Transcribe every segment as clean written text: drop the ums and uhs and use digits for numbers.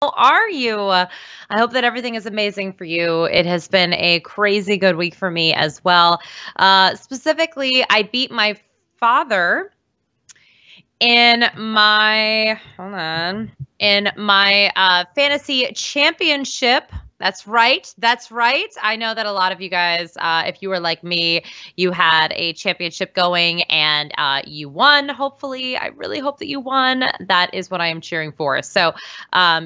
How are you? I hope that everything is amazing for you. It has been a crazy good week for me as well. Specifically, I beat my father in my fantasy championship. That's right. That's right. I know that a lot of you guys, if you were like me, you had a championship going and you won. Hopefully, I really hope that you won. That is what I am cheering for. So,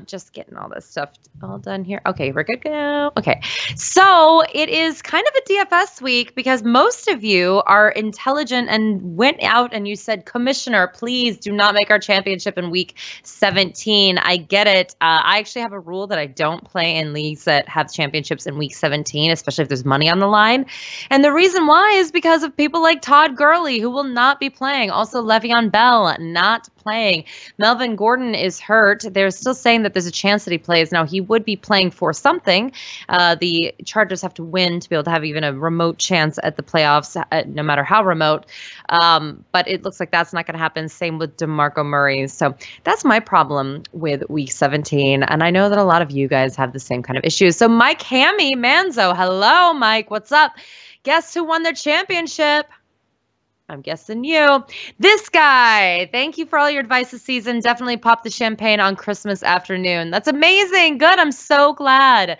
just getting all this stuff all done here. Okay, we're good to go. Okay, so it is kind of a DFS week because most of you are intelligent and went out and you said, Commissioner, please do not make our championship in week 17. I get it. I actually have a rule that I don't play in leagues that have championships in week 17, especially if there's money on the line. And the reason why is because of people like Todd Gurley, who will not be playing. Also, Le'Veon Bell not playing. Melvin Gordon is hurt. They're still saying that there's a chance that he plays. Now, he would be playing for something. The Chargers have to win to be able to have even a remote chance at the playoffs, no matter how remote. But it looks like that's not going to happen. Same with DeMarco Murray. So that's my problem with week 17. And I know that a lot of you guys have the same kind of issues. So Mike Hammy Manzo, hello, Mike. What's up? Guess who won their championship? I'm guessing you. This guy. Thank you for all your advice this season. Definitely pop the champagne on Christmas afternoon. That's amazing. Good. I'm so glad.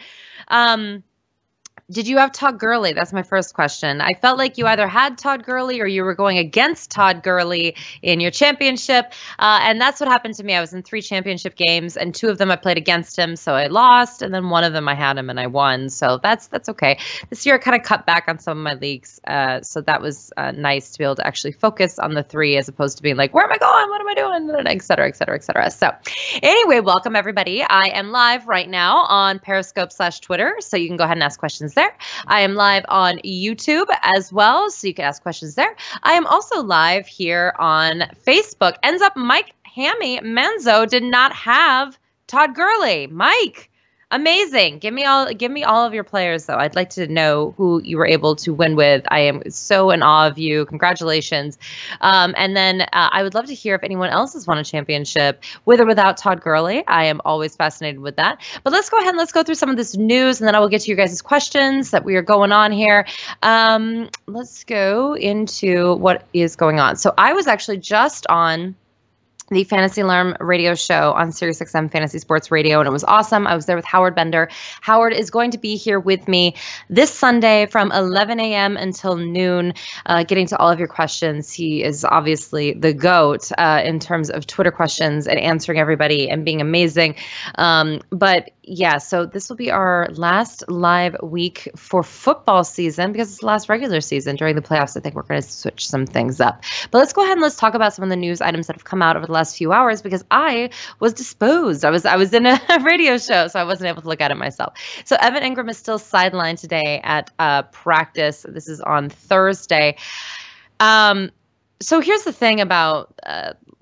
Did you have Todd Gurley? That's my first question. I felt like you either had Todd Gurley or you were going against Todd Gurley in your championship. And that's what happened to me. I was in 3 championship games and 2 of them I played against him. So I lost. And then 1 of them I had him and I won. So that's okay. This year I kind of cut back on some of my leagues. So that was nice to be able to actually focus on the 3 as opposed to being like, where am I going? What am I doing? Et cetera, et cetera, et cetera. So anyway, welcome everybody. I am live right now on Periscope/Twitter. So you can go ahead and ask questions there. I am live on YouTube as well, so you can ask questions there. I am also live here on Facebook. Ends up Mike Hammy Manzo did not have Todd Gurley. Mike, amazing. Give me all of your players though. I'd like to know who you were able to win with. I am so in awe of you. Congratulations. And then I would love to hear if anyone else has won a championship with or without Todd Gurley. I am always fascinated with that. But let's go ahead and let's go through some of this news and then I will get to your guys' questions that we are going on here. Let's go into what is going on. So I was actually just on the Fantasy Alarm radio show on SiriusXM Fantasy Sports Radio, and it was awesome. I was there with Howard Bender. Howard is going to be here with me this Sunday from 11 a.m. until noon, getting to all of your questions. He is obviously the GOAT in terms of Twitter questions and answering everybody and being amazing. But yeah, so this will be our last live week for football season because it's the last regular season. During the playoffs, I think we're going to switch some things up. But let's go ahead and let's talk about some of the news items that have come out over the last few hours because I was disposed. I was in a radio show, so I wasn't able to look at it myself. So Evan Ingram is still sidelined today at practice. This is on Thursday. So here's the thing about,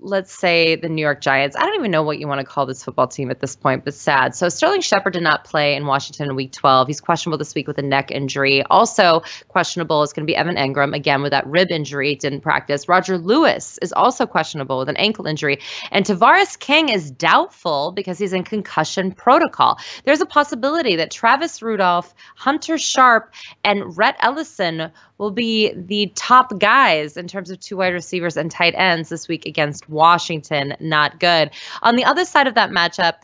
let's say, the New York Giants. I don't even know what you want to call this football team at this point, but sad. So Sterling Shepard did not play in Washington in Week 12. He's questionable this week with a neck injury. Also questionable is going to be Evan Engram, again, with that rib injury, didn't practice. Roger Lewis is also questionable with an ankle injury. And Tavares King is doubtful because he's in concussion protocol. There's a possibility that Travis Rudolph, Hunter Sharp, and Rhett Ellison will be the top guys in terms of 2 wide receivers and tight ends this week against Washington. Not good. On the other side of that matchup,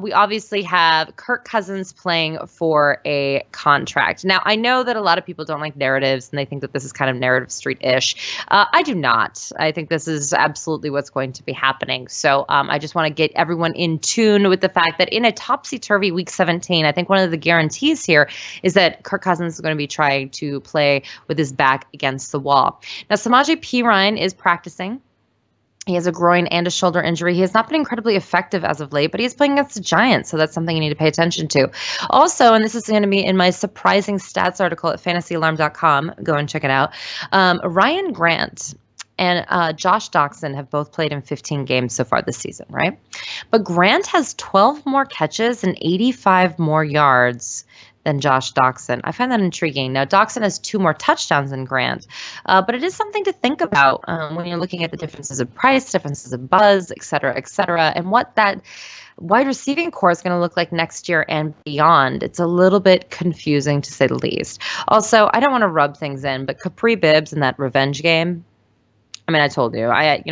we obviously have Kirk Cousins playing for a contract. Now, I know that a lot of people don't like narratives and they think that this is kind of narrative street-ish. I do not. I think this is absolutely what's going to be happening. So I just want to get everyone in tune with the fact that in a topsy-turvy Week 17, I think one of the guarantees here is that Kirk Cousins is going to be trying to play with his back against the wall. Now, Samaje Perine is practicing. He has a groin and a shoulder injury. He has not been incredibly effective as of late, but he's playing against the Giants, so that's something you need to pay attention to. Also, and this is going to be in my surprising stats article at fantasyalarm.com. Go and check it out. Ryan Grant and Josh Doxson have both played in 15 games so far this season, right? But Grant has 12 more catches and 85 more yards than Josh Doxson. I find that intriguing. Now, Doxson has 2 more touchdowns than Grant, but it is something to think about when you're looking at the differences of price, differences of buzz, et cetera, and what that wide receiving core is going to look like next year and beyond. It's a little bit confusing to say the least. Also, I don't want to rub things in, but Kapri Bibbs in that revenge game. I mean, I told you, I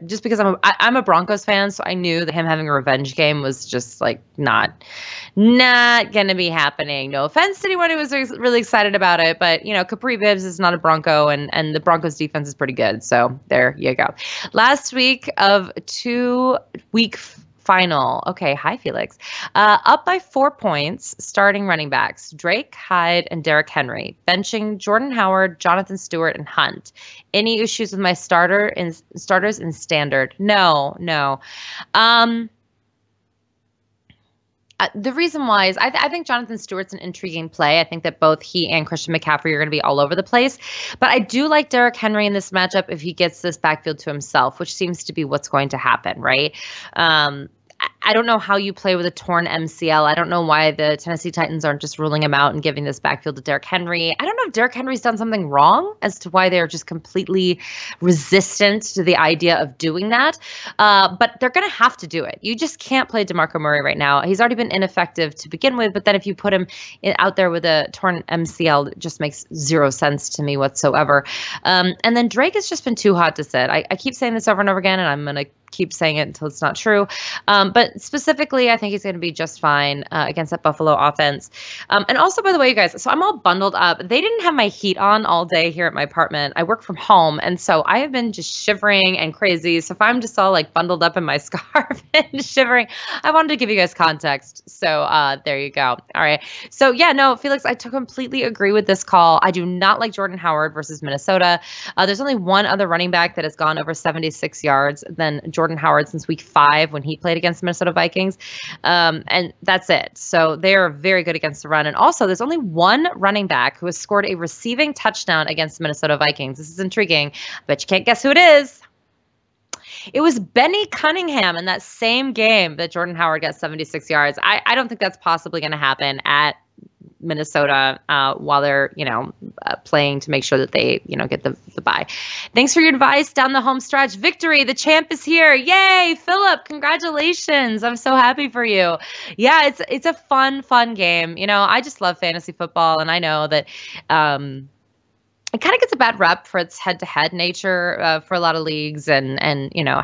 just because I'm a Broncos fan, so I knew that him having a revenge game was just like not going to be happening. No offense to anyone who was really excited about it, but Kapri Bibbs is not a Bronco, and the Broncos defense is pretty good. So there you go. Last week of 2-week final. Okay, hi Felix. Up by 4 points, starting running backs Drake, Hyde, and Derrick Henry. Benching Jordan Howard, Jonathan Stewart, and Hunt. Any issues with my starters in standard? No. The reason why is I think Jonathan Stewart's an intriguing play. I think that both he and Christian McCaffrey are going to be all over the place. But I do like Derrick Henry in this matchup if he gets this backfield to himself, which seems to be what's going to happen, right? I don't know how you play with a torn MCL. I don't know why the Tennessee Titans aren't just ruling him out and giving this backfield to Derrick Henry. I don't know if Derrick Henry's done something wrong as to why they're just completely resistant to the idea of doing that. But they're going to have to do it. You just can't play DeMarco Murray right now. He's already been ineffective to begin with, but then if you put him out there with a torn MCL, it just makes zero sense to me whatsoever. And then Drake has just been too hot to sit. I keep saying this over and over again, and I'm going to keep saying it until it's not true. But specifically, I think he's going to be just fine against that Buffalo offense. And also, by the way, you guys, so I'm all bundled up. They didn't have my heat on all day here at my apartment. I work from home. And so I have been just shivering and crazy. So if I'm just all like bundled up in my scarf and shivering, I wanted to give you guys context. So there you go. All right. So yeah, no, Felix, I completely agree with this call. I do not like Jordan Howard versus Minnesota. There's only one other running back that has gone over 76 yards than Jordan Howard since week 5 when he played against the Minnesota Vikings. And that's it. So they are very good against the run. And also there's only one running back who has scored a receiving touchdown against the Minnesota Vikings. This is intriguing, but you can't guess who it is. It was Benny Cunningham in that same game that Jordan Howard got 76 yards. I don't think that's possibly going to happen at Minnesota while they're, playing to make sure that they, get the bye. Thanks for your advice down the home stretch. Victory. The champ is here. Yay, Philip. Congratulations. I'm so happy for you. Yeah, it's a fun game. I just love fantasy football, and I know that it kind of gets a bad rep for its head-to-head nature for a lot of leagues and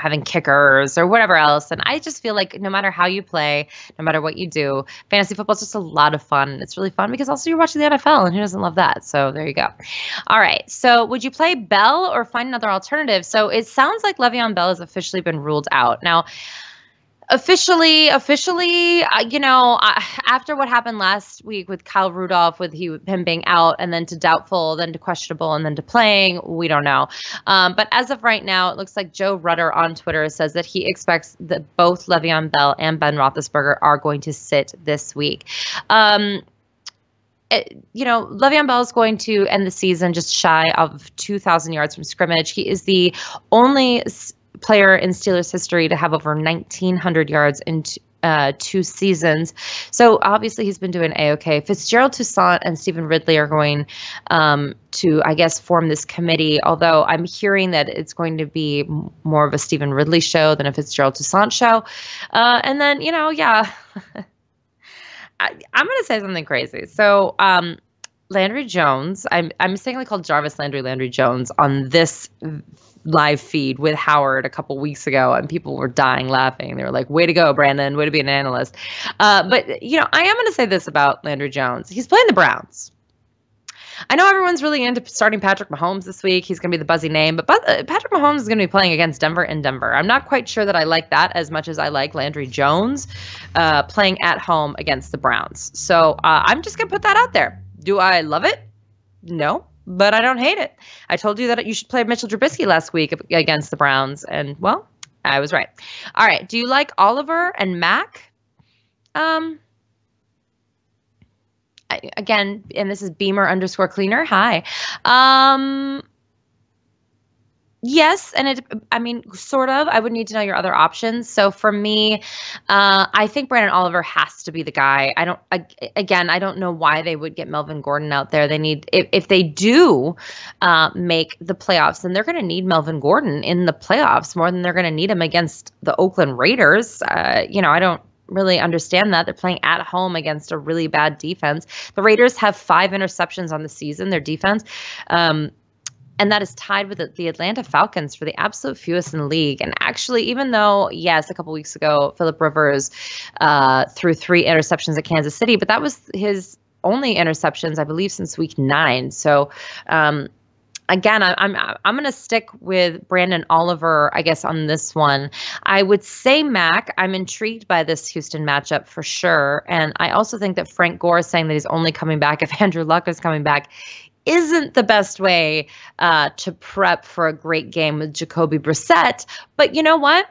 having kickers or whatever else. And I just feel like no matter how you play, no matter what you do, fantasy football is just a lot of fun. It's really fun because also you're watching the NFL, and who doesn't love that? So there you go. All right. So would you play Bell or find another alternative? So it sounds like Le'Veon Bell has officially been ruled out. Now, Officially, after what happened last week with Kyle Rudolph, with him being out and then to doubtful, then to questionable, and then to playing, we don't know. But as of right now, it looks like Joe Rutter on Twitter says that he expects that both Le'Veon Bell and Ben Roethlisberger are going to sit this week. Le'Veon Bell is going to end the season just shy of 2,000 yards from scrimmage. He is the only player in Steelers history to have over 1,900 yards in 2 seasons. So obviously he's been doing A-okay. Fitzgerald Toussaint and Stephen Ridley are going to, I guess, form this committee, although I'm hearing that it's going to be more of a Stephen Ridley show than a Fitzgerald Toussaint show. And then, yeah, I'm going to say something crazy. So Landry Jones, I mistakenly called Jarvis Landry Jones on this live feed with Howard a couple weeks ago, and people were dying laughing. They were like, way to go, Brandon, way to be an analyst. But I am going to say this about Landry Jones. He's playing the Browns. I know everyone's really into starting Patrick Mahomes this week. He's going to be the buzzy name, but Patrick Mahomes is going to be playing against Denver in Denver. I'm not quite sure that I like that as much as I like Landry Jones playing at home against the Browns. So I'm just going to put that out there. Do I love it? No. But I don't hate it. I told you that you should play Mitchell Trubisky last week against the Browns, and, well, I was right. All right. Do you like Oliver and Mac? Again, and this is Beamer_cleaner. Hi. Yes, and sort of. I would need to know your other options. So for me, I think Brandon Oliver has to be the guy. I don't know why they would get Melvin Gordon out there. They need, if they do make the playoffs, then they're going to need Melvin Gordon in the playoffs more than they're going to need him against the Oakland Raiders. really understand that. They're playing at home against a really bad defense. The Raiders have 5 interceptions on the season, their defense. And that is tied with the Atlanta Falcons for the absolute fewest in the league. And actually, even though, yes, a couple weeks ago, Phillip Rivers threw 3 interceptions at Kansas City, but that was his only interceptions, I believe, since week 9. So, again, I'm going to stick with Branden Oliver, I guess, on this one. I would say Mac. I'm intrigued by this Houston matchup for sure. And I also think that Frank Gore saying that he's only coming back if Andrew Luck is coming back isn't the best way to prep for a great game with Jacoby Brissett. But you know what?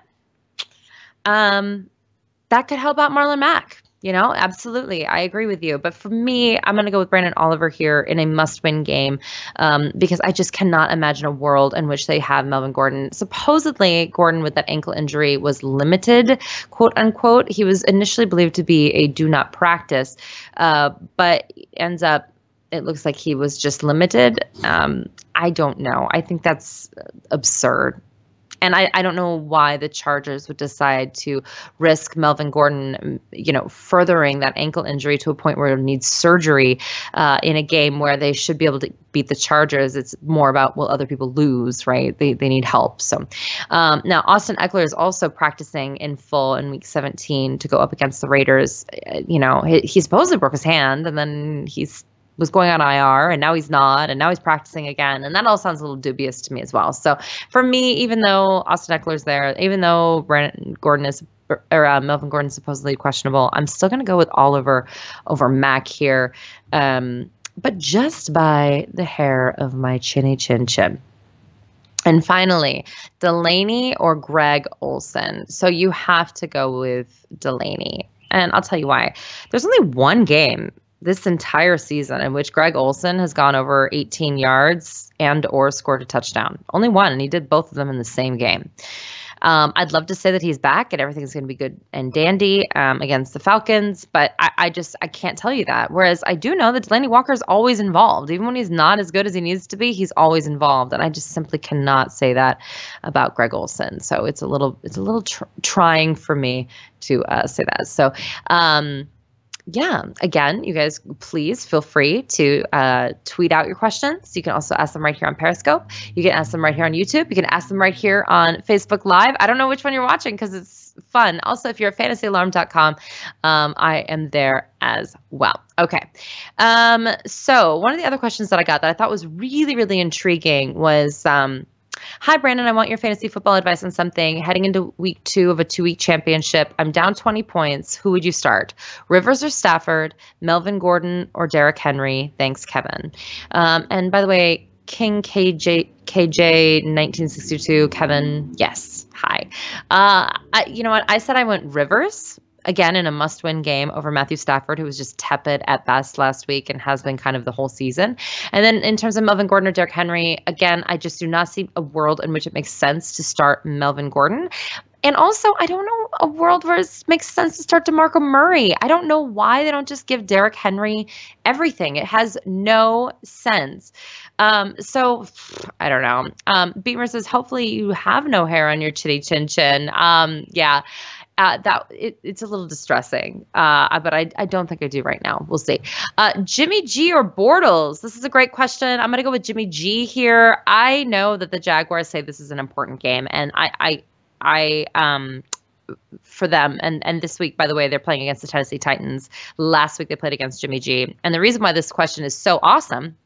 That could help out Marlon Mack. Absolutely. I agree with you. But for me, I'm going to go with Branden Oliver here in a must-win game because I just cannot imagine a world in which they have Melvin Gordon. Supposedly, Gordon with that ankle injury was limited, quote unquote. He was initially believed to be a do not practice, but ends up it looks like he was just limited. I don't know. I think that's absurd. And I don't know why the Chargers would decide to risk Melvin Gordon, furthering that ankle injury to a point where it needs surgery in a game where they should be able to beat the Chargers. It's more about, will other people lose, right? They need help. So now Austin Ekeler is also practicing in full in week 17 to go up against the Raiders. He supposedly broke his hand and then was going on IR and now he's not, and now he's practicing again. And that all sounds a little dubious to me as well. So for me, even though Austin Ekeler's there, even though Melvin Gordon is supposedly questionable, I'm still going to go with Oliver over Mack here. But just by the hair of my chinny chin chin. And finally, Delaney or Greg Olsen. So you have to go with Delaney. And I'll tell you why. There's only one game this entire season in which Greg Olsen has gone over 18 yards and or scored a touchdown. Only one, and he did both of them in the same game. I'd love to say that he's back and everything's going to be good and dandy against the Falcons, but I can't tell you that. Whereas I do know that Delanie Walker is always involved. Even when he's not as good as he needs to be, he's always involved. And I just simply cannot say that about Greg Olsen. So it's a little trying for me to say that. So, yeah, again, you guys, please feel free to tweet out your questions. You can also ask them right here on Periscope. You can ask them right here on YouTube. You can ask them right here on Facebook Live. I don't know which one you're watching because it's fun. Also, if you're at fantasyalarm.com, I am there as well. Okay. So one of the other questions that I got that I thought was really, really intriguing was, hi, Brandon. I want your fantasy football advice on something. Heading into week 2 of a 2-week championship, I'm down 20 points. Who would you start? Rivers or Stafford? Melvin Gordon or Derrick Henry? Thanks, Kevin. And by the way, King KJ 1962, Kevin, yes. Hi. You know what? I said I went Rivers. Again, in a must-win game over Matthew Stafford, who was just tepid at best last week and has been kind of the whole season. And then in terms of Melvin Gordon or Derrick Henry, again, I just do not see a world in which it makes sense to start Melvin Gordon. And also, I don't know a world where it makes sense to start DeMarco Murray. I don't know why they don't just give Derrick Henry everything. It has no sense. So I don't know. Beamer says, hopefully you have no hair on your chitty chin chin. Yeah. It's a little distressing, but I don't think I do right now. We'll see. Jimmy G or Bortles? This is a great question. I'm going to go with Jimmy G here. I know that the Jaguars say this is an important game, and I for them, and this week, by the way, they're playing against the Tennessee Titans. Last week they played against Jimmy G, and the reason why this question is so awesome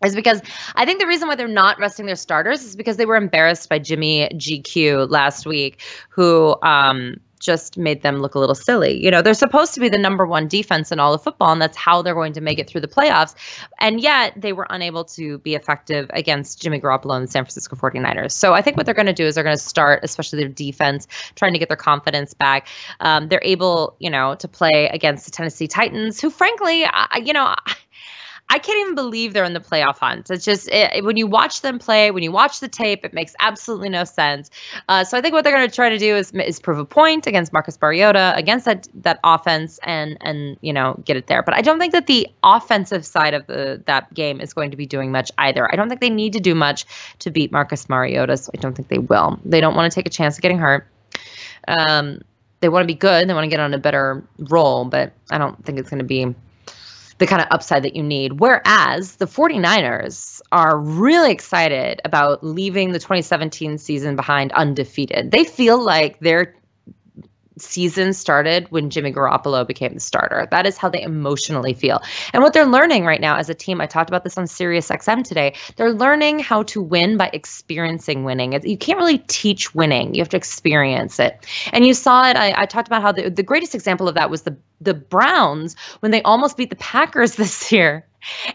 is because I think the reason why they're not resting their starters is because they were embarrassed by Jimmy GQ last week, who just made them look a little silly. They're supposed to be the number 1 defense in all of football, and that's how they're going to make it through the playoffs. And yet they were unable to be effective against Jimmy Garoppolo and the San Francisco 49ers. So I think what they're going to do is they're going to start, especially their defense, trying to get their confidence back. They're able, to play against the Tennessee Titans, who frankly, I can't even believe they're in the playoff hunt. It's just when you watch them play, when you watch the tape, it makes absolutely no sense. So I think what they're going to try to do is prove a point against Marcus Mariota, against that offense, and get it there. But I don't think that the offensive side of that game is going to be doing much either. I don't think they need to do much to beat Marcus Mariota, so I don't think they will. They don't want to take a chance of getting hurt. they want to be good. They want to get on a better roll, but I don't think it's going to be the kind of upside that you need. Whereas the 49ers are really excited about leaving the 2017 season behind undefeated. They feel like their season started when Jimmy Garoppolo became the starter. That is how they emotionally feel. And what they're learning right now as a team, I talked about this on SiriusXM today, they're learning how to win by experiencing winning. You can't really teach winning. You have to experience it. And you saw it. I talked about how the greatest example of that was the Browns when they almost beat the Packers this year.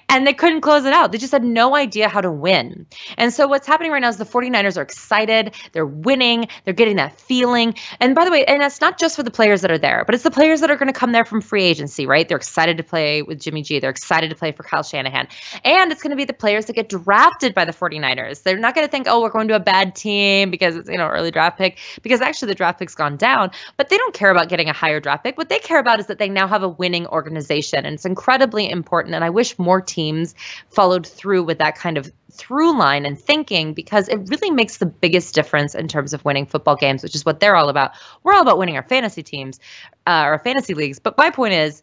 And they couldn't close it out. They just had no idea how to win. And so what's happening right now is the 49ers are excited. They're winning. They're getting that feeling. And by the way, and that's not just for the players that are there, but it's the players that are going to come there from free agency, right? They're excited to play with Jimmy G. They're excited to play for Kyle Shanahan. And it's going to be the players that get drafted by the 49ers. They're not going to think, oh, we're going to a bad team because it's, early draft pick, because actually the draft pick's gone down. But they don't care about getting a higher draft pick. What they care about is that they now have a winning organization. And it's incredibly important. And I wish more teams followed through with that kind of through line and thinking, because it really makes the biggest difference in terms of winning football games, which is what they're all about. We're all about winning our fantasy teams, our fantasy leagues. But my point is,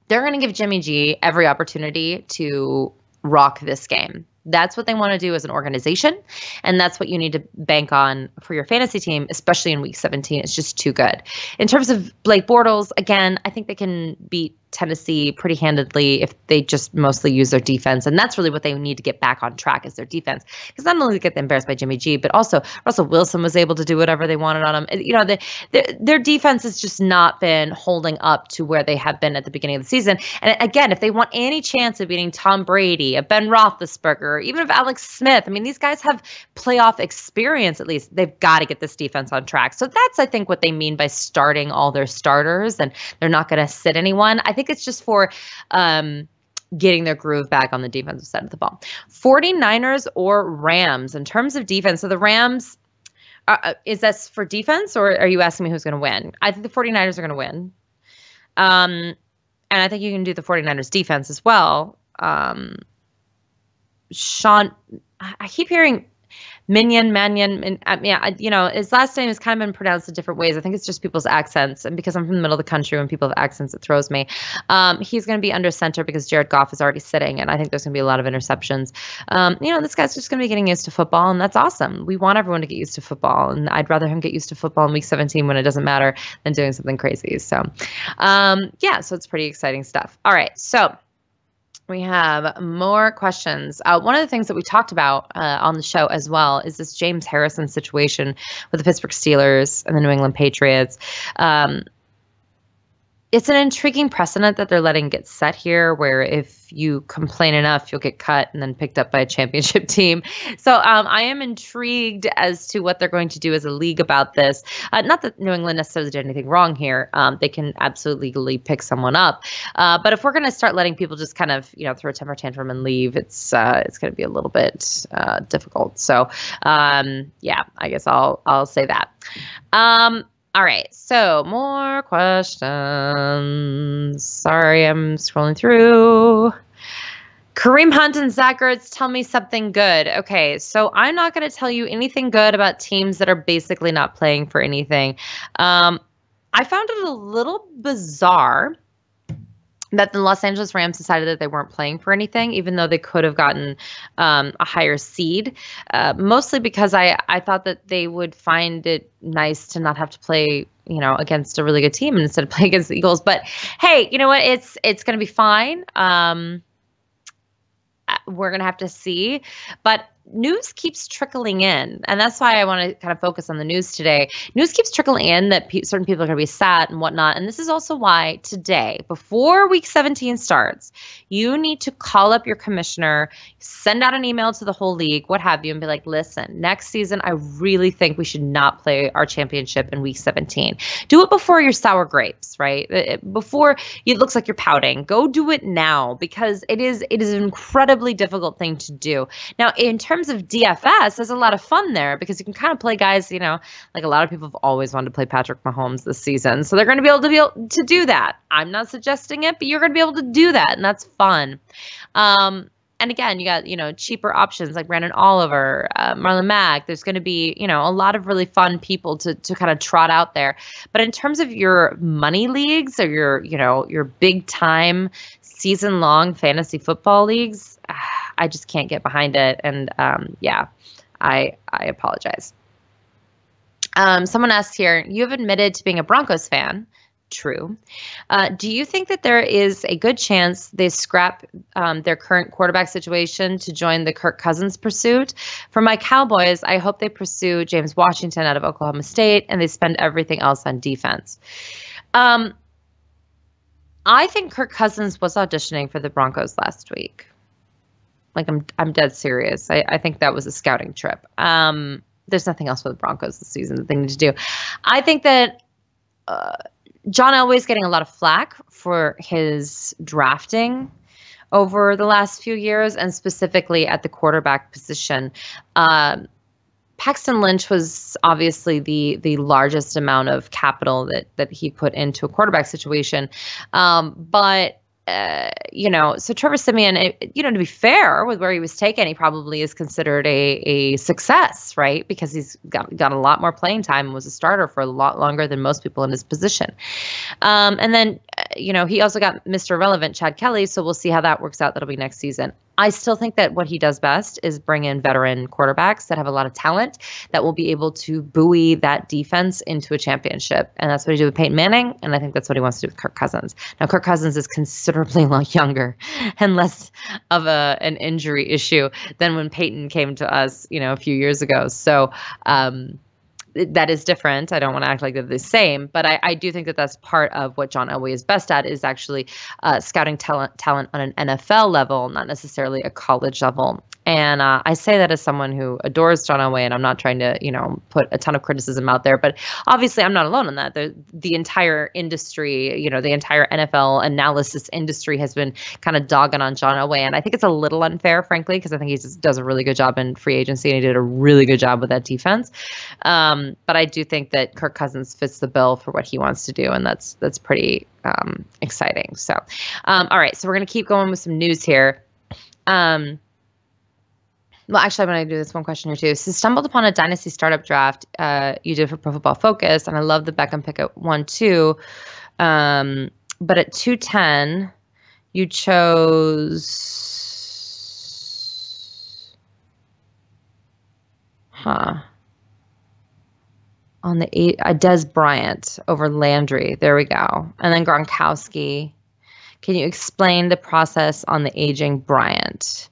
they're going to give Jimmy G every opportunity to rock this game. That's what they want to do as an organization. And that's what you need to bank on for your fantasy team, especially in week 17. It's just too good. In terms of Blake Bortles, again, I think they can beat Tennessee pretty handedly if they just mostly use their defense. And that's really what they need to get back on track, is their defense. Because not only get embarrassed by Jimmy G, but also Russell Wilson was able to do whatever they wanted on him. Their defense has just not been holding up to where they have been at the beginning of the season. And again, if they want any chance of beating Tom Brady, a Ben Roethlisberger, even if Alex Smith, these guys have playoff experience at least. They've got to get this defense on track. So that's, I think, what they mean by starting all their starters, and they're not going to sit anyone. I think it's just for getting their groove back on the defensive side of the ball. 49ers or Rams in terms of defense. So the Rams, is that for defense, or are you asking me who's going to win? I think the 49ers are going to win. And I think you can do the 49ers defense as well. Sean, I keep hearing Mannion, and his last name has kind of been pronounced in different ways. I think it's just people's accents, and because I'm from the middle of the country, when people have accents, it throws me. He's going to be under center because Jared Goff is already sitting, and I think there's going to be a lot of interceptions. This guy's just going to be getting used to football, and that's awesome. We want everyone to get used to football, and I'd rather him get used to football in week 17 when it doesn't matter than doing something crazy. So, so it's pretty exciting stuff. All right, so we have more questions. One of the things that we talked about on the show as well is this James Harrison situation with the Pittsburgh Steelers and the New England Patriots. It's an intriguing precedent that they're letting get set here, where if you complain enough, you'll get cut and then picked up by a championship team. So I am intrigued as to what they're going to do as a league about this. Not that New England necessarily did anything wrong here. They can absolutely legally pick someone up. But if we're going to start letting people just kind of, throw a temper tantrum and leave, it's going to be a little bit difficult. So, I guess I'll say that. All right, so more questions. Sorry, I'm scrolling through. Kareem Hunt and Zach Ertz, tell me something good. Okay, so I'm not going to tell you anything good about teams that are basically not playing for anything. I found it a little bizarre that the Los Angeles Rams decided that they weren't playing for anything, even though they could have gotten a higher seed, mostly because I thought that they would find it nice to not have to play, against a really good team and instead of playing against the Eagles. But hey, you know what? It's going to be fine. We're going to have to see. But news keeps trickling in, and that's why I want to kind of focus on the news today. News keeps trickling in that certain people are going to be sad and whatnot, and this is also why today, before week 17 starts, you need to call up your commissioner, send out an email to the whole league, what have you, and be like, listen, next season, I really think we should not play our championship in week 17. Do it before you're sour grapes, right? Before it looks like you're pouting. Go do it now, because it is an incredibly difficult thing to do. Now, in terms of DFS, there's a lot of fun there because you can kind of play guys, like a lot of people have always wanted to play Patrick Mahomes this season. So they're going to be able to do that. I'm not suggesting it, but you're going to be able to do that, and that's fun. And again, you got, cheaper options like Brandon Oliver, Marlon Mack. There's going to be, a lot of really fun people to kind of trot out there. But in terms of your money leagues or your big time season long fantasy football leagues, I just can't get behind it. And yeah, I apologize. Someone asked here, you have admitted to being a Broncos fan. True. Do you think that there is a good chance they scrap their current quarterback situation to join the Kirk Cousins pursuit? For my Cowboys, I hope they pursue James Washington out of Oklahoma State and they spend everything else on defense. I think Kirk Cousins was auditioning for the Broncos last week. Like, I'm dead serious. I think that was a scouting trip. There's nothing else for the Broncos this season that they need to do. I think that John Elway's getting a lot of flack for his drafting over the last few years, and specifically at the quarterback position. Paxton Lynch was obviously the largest amount of capital that he put into a quarterback situation. But so Trevor Siemian, to be fair with where he was taken, he probably is considered a success, right? Because he's got a lot more playing time and was a starter for a lot longer than most people in his position. And then, he also got Mr. Relevant, Chad Kelly. So we'll see how that works out. That'll be next season. I still think that what he does best is bring in veteran quarterbacks that have a lot of talent that will be able to buoy that defense into a championship. And that's what he did with Peyton Manning. And I think that's what he wants to do with Kirk Cousins. Now, Kirk Cousins is considerably younger and less of an injury issue than when Peyton came to us, a few years ago. So, that is different. I don't want to act like they're the same, but I do think that that's part of what John Elway is best at, is actually scouting talent on an NFL level, not necessarily a college level. And I say that as someone who adores John Elway, and I'm not trying to, put a ton of criticism out there, but obviously I'm not alone in that. The entire industry, the entire NFL analysis industry has been kind of dogging on John Elway. And I think it's a little unfair, frankly, because I think he just does a really good job in free agency, and he did a really good job with that defense. But I do think that Kirk Cousins fits the bill for what he wants to do, and that's pretty exciting. So, all right, so we're going to keep going with some news here. Well, actually, I'm going to do this one question here too. So, stumbled upon a dynasty startup draft you did for Pro Football Focus, and I love the Beckham pick at 1-2. But at 210, you chose, on the Dez Bryant over Landry. There we go. And then Gronkowski. Can you explain the process on the aging Bryant?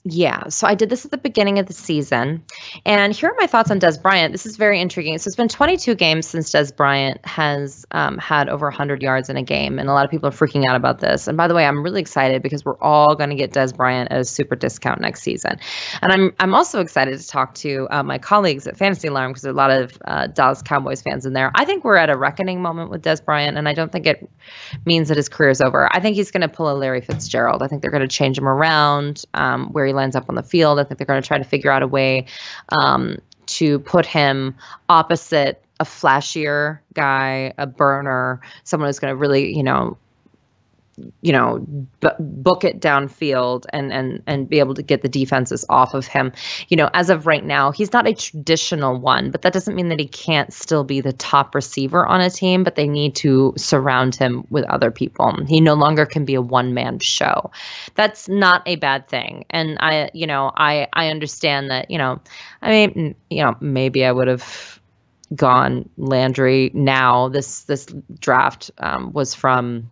Yeah, so I did this at the beginning of the season, and here are my thoughts on Dez Bryant. This is very intriguing. So it's been 22 games since Dez Bryant has had over 100 yards in a game, and a lot of people are freaking out about this. And by the way, I'm really excited because we're all going to get Dez Bryant at a super discount next season. And I'm also excited to talk to my colleagues at Fantasy Alarm, because there are a lot of Dallas Cowboys fans in there. I think we're at a reckoning moment with Dez Bryant, and I don't think it means that his career is over. I think he's going to pull a Larry Fitzgerald. I think they're going to change him around where he lands up on the field. I think they're going to try to figure out a way to put him opposite a flashier guy, a burner, someone who's going to really, book it downfield and be able to get the defenses off of him. As of right now, he's not a traditional one, but that doesn't mean that he can't still be the top receiver on a team, but they need to surround him with other people. He no longer can be a one-man show. That's not a bad thing. And I understand that, maybe I would have gone Landry now. This draft was from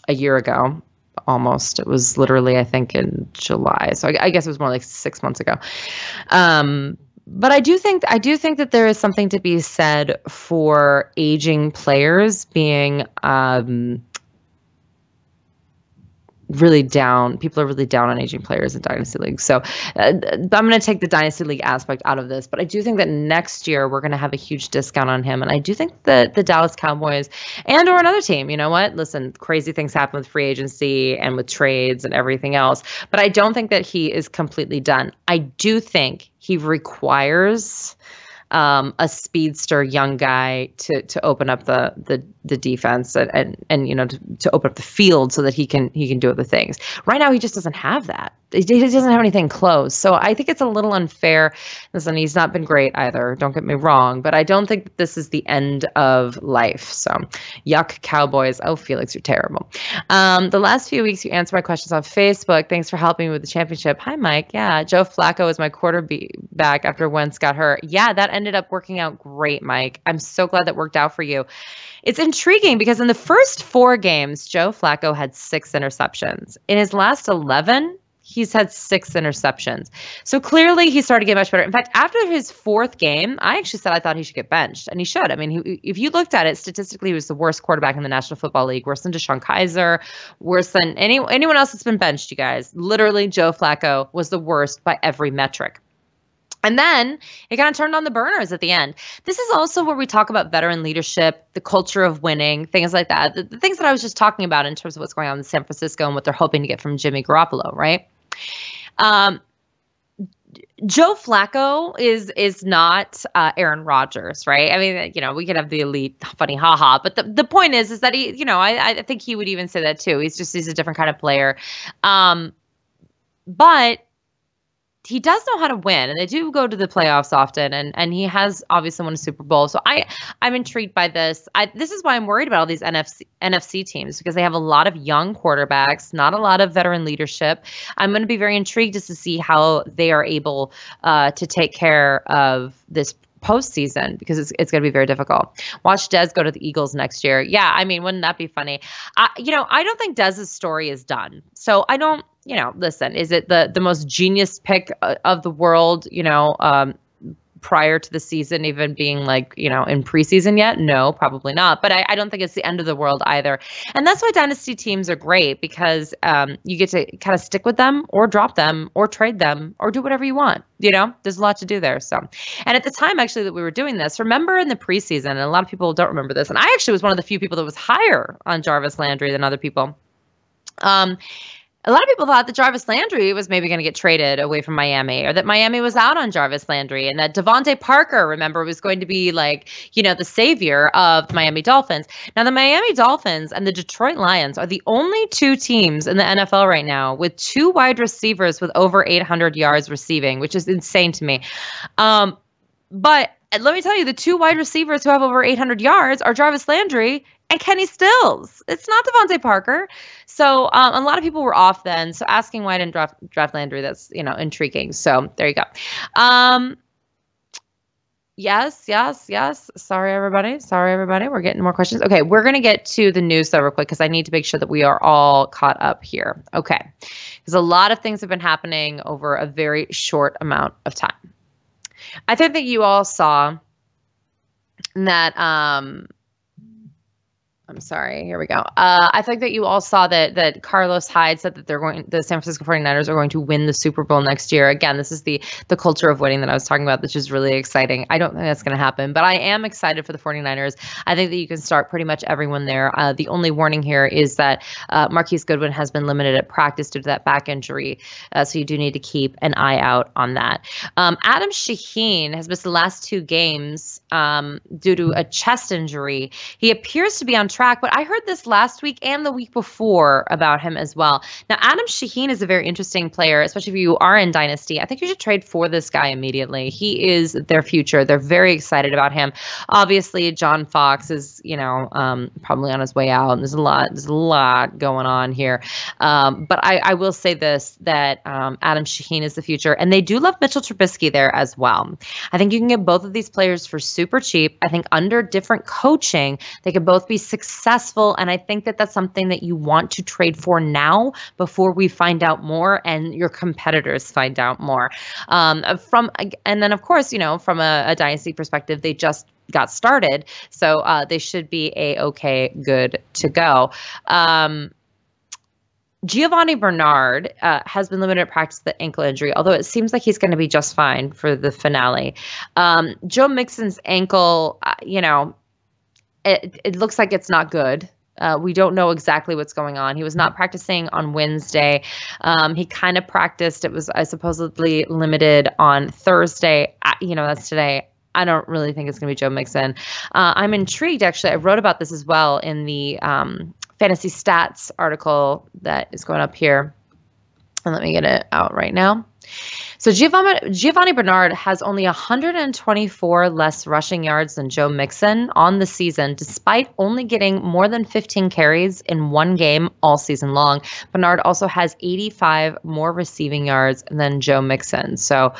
a year ago, almost. It was literally, I think, in July. So I guess it was more like 6 months ago. But I do think that there is something to be said for aging players being really down. People are really down on aging players in Dynasty League. So I'm going to take the Dynasty League aspect out of this, but I do think that next year we're going to have a huge discount on him. And I do think that the Dallas Cowboys and or another team, you know what? Listen, crazy things happen with free agency and with trades and everything else, but I don't think that he is completely done. I do think he requires a speedster young guy to open up the the defense and you know, to open up the field so that he can do other things. Right now, he just doesn't have that. He doesn't have anything close. So I think it's a little unfair. Listen, he's not been great either. Don't get me wrong, but I don't think that this is the end of life. So yuck, Cowboys. Oh, Felix, you're terrible. The last few weeks, you answered my questions on Facebook. Thanks for helping me with the championship. Hi, Mike. Yeah, Joe Flacco is my quarterback after Wentz got hurt. Yeah, that ended up working out great, Mike. I'm so glad that worked out for you. It's intriguing because in the first 4 games, Joe Flacco had 6 interceptions. In his last 11, he's had 6 interceptions. So clearly he started to get much better. In fact, after his 4th game, I actually said I thought he should get benched, and he should. I mean, if you looked at it, statistically, he was the worst quarterback in the National Football League, worse than DeShone Kizer, worse than anyone else that's been benched, you guys. Literally, Joe Flacco was the worst by every metric. And then it kind of turned on the burners at the end. This is also where we talk about veteran leadership, the culture of winning, things like that. The things that I was just talking about in terms of what's going on in San Francisco and what they're hoping to get from Jimmy Garoppolo, right? Joe Flacco is not Aaron Rodgers, right? I mean, you know, we could have the elite funny haha, but the point is that he, you know, I think he would even say that too. He's a different kind of player. But he does know how to win, and they do go to the playoffs often, and he has obviously won a Super Bowl. So I'm intrigued by this. This is why I'm worried about all these NFC teams, because they have a lot of young quarterbacks, not a lot of veteran leadership. I'm going to be very intrigued just to see how they are able to take care of this postseason, because it's going to be very difficult. Watch Dez go to the Eagles next year. Yeah, I mean, wouldn't that be funny? You know, I don't think Dez's story is done. So I don't, you know, listen, is it the most genius pick of the world, you know, prior to the season even being like, you know, in preseason yet? No, probably not. But I don't think it's the end of the world either. And that's why dynasty teams are great, because you get to kind of stick with them or drop them or trade them or do whatever you want. You know, there's a lot to do there. So, and at the time actually that we were doing this, remember in the preseason, and a lot of people don't remember this, and I actually was one of the few people that was higher on Jarvis Landry than other people. A lot of people thought that Jarvis Landry was maybe going to get traded away from Miami, or that Miami was out on Jarvis Landry, and that Devontae Parker, remember, was going to be like, you know, the savior of the Miami Dolphins. Now, the Miami Dolphins and the Detroit Lions are the only 2 teams in the NFL right now with 2 wide receivers with over 800 yards receiving, which is insane to me. But let me tell you, the 2 wide receivers who have over 800 yards are Jarvis Landry and Kenny Stills. It's not Devontae Parker. So a lot of people were off then. So asking why I didn't draft Landry, that's, you know, intriguing. So there you go. Yes. Sorry, everybody. We're getting more questions. Okay, we're going to get to the news though real quick, because I need to make sure that we are all caught up here. Okay, because a lot of things have been happening over a very short amount of time. I think that you all saw that I'm sorry. Here we go. I think that you all saw that Carlos Hyde said that the San Francisco 49ers are going to win the Super Bowl next year. Again, this is the culture of winning that I was talking about, which is really exciting. I don't think that's going to happen, but I am excited for the 49ers. I think that you can start pretty much everyone there. The only warning here is that Marquise Goodwin has been limited at practice due to that back injury, so you do need to keep an eye out on that. Adam Shaheen has missed the last 2 games due to a chest injury. He appears to be on track, but I heard this last week and the week before about him as well. Now, Adam Shaheen is a very interesting player, especially if you are in Dynasty. I think you should trade for this guy immediately. He is their future. They're very excited about him. Obviously, John Fox is, you know, probably on his way out, and there's a lot going on here. But I will say this, that Adam Shaheen is the future, and they do love Mitchell Trubisky there as well. I think you can get both of these players for super cheap. I think under different coaching, they could both be successful, and I think that that's something that you want to trade for now before we find out more and your competitors find out more. And then of course, you know, from a dynasty perspective, they just got started, so they should be okay, good to go. Giovanni Bernard has been limited at practice with the ankle injury, although it seems like he's going to be just fine for the finale. Joe Mixon's ankle, you know, it looks like it's not good. We don't know exactly what's going on. He was not practicing on Wednesday. He kind of practiced. It was supposedly limited on Thursday. You know, that's today. I don't really think it's going to be Joe Mixon. I'm intrigued, actually. I wrote about this as well in the Fantasy Stats article that is going up here. And let me get it out right now. So Giovanni Bernard has only 124 less rushing yards than Joe Mixon on the season, despite only getting more than 15 carries in one game all season long. Bernard also has 85 more receiving yards than Joe Mixon. So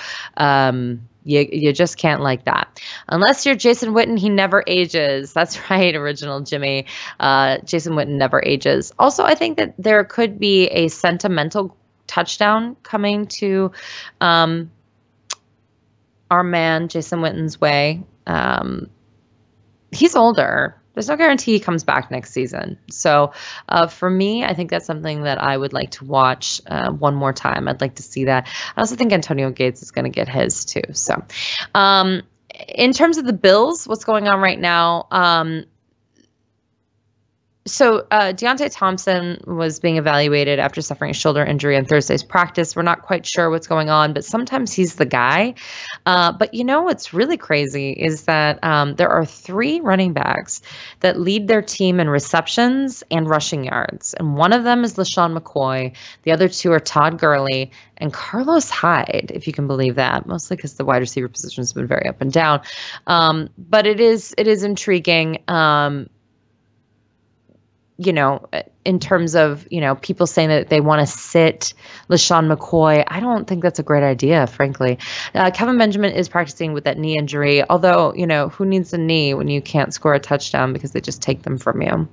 you just can't like that. Unless you're Jason Witten, he never ages. That's right, original Jimmy. Jason Witten never ages. Also, I think that there could be a sentimental touchdown coming to our man Jason Witten's way. He's older. There's no guarantee he comes back next season. So for me, I think that's something that I would like to watch one more time. I'd like to see that. I also think Antonio Gates is going to get his too. So in terms of the Bills, what's going on right now? So Deontay Thompson was being evaluated after suffering a shoulder injury on Thursday's practice. We're not quite sure what's going on, but sometimes he's the guy. But you know what's really crazy is that there are 3 running backs that lead their team in receptions and rushing yards. And one of them is LaShawn McCoy. The other 2 are Todd Gurley and Carlos Hyde, if you can believe that, mostly because the wide receiver position has been very up and down. But it is intriguing. In terms of, people saying that they want to sit LaShawn McCoy, I don't think that's a great idea, frankly. Kevin Benjamin is practicing with that knee injury, although, who needs a knee when you can't score a touchdown because they just take them from you?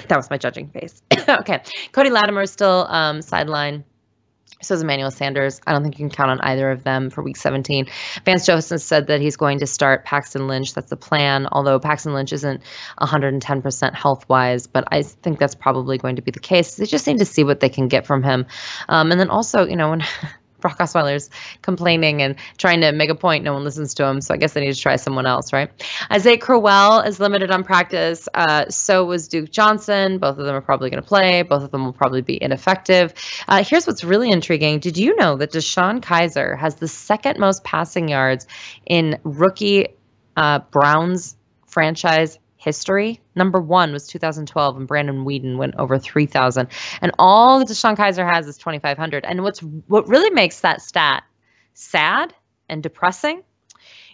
That was my judging face. Okay. Cody Latimer is still sidelined. So is Emmanuel Sanders. I don't think you can count on either of them for Week 17. Vance Joseph said that he's going to start Paxton Lynch. That's the plan, although Paxton Lynch isn't 110% health-wise, but I think that's probably going to be the case. They just need to see what they can get from him. And then also, when Brock Osweiler's complaining and trying to make a point, no one listens to him, so I guess they need to try someone else, right? Isaiah Crowell is limited on practice. So was Duke Johnson. Both of them are probably going to play. Both of them will probably be ineffective. Here's what's really intriguing. Did you know that DeShone Kizer has the second most passing yards in rookie Browns franchise history? Number 1 was 2012, and Brandon Weeden went over 3,000. And all that DeShone Kizer has is 2,500. And what really makes that stat sad and depressing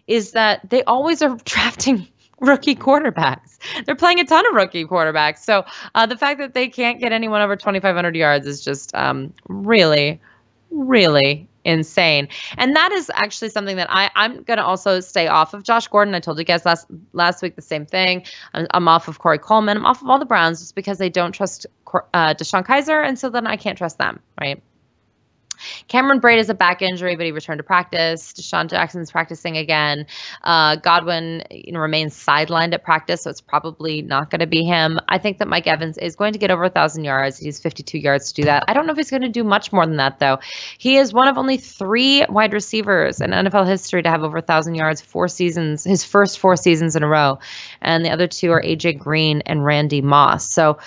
is that they always are drafting rookie quarterbacks. They're playing a ton of rookie quarterbacks. So the fact that they can't get anyone over 2,500 yards is just really, really insane. And that is actually something that I'm going to also stay off of Josh Gordon. I told you guys last week the same thing. I'm off of Corey Coleman. I'm off of all the Browns just because they don't trust DeShone Kizer, and so then I can't trust them, right? Cameron Braid has a back injury, but he returned to practice. Deshaun Jackson's practicing again. Godwin remains sidelined at practice, so it's probably not going to be him. I think that Mike Evans is going to get over 1,000 yards. He's 52 yards to do that. I don't know if he's going to do much more than that, though. He is one of only 3 wide receivers in NFL history to have over 1,000 yards 4 seasons, his first 4 seasons in a row. And the other 2 are A.J. Green and Randy Moss. So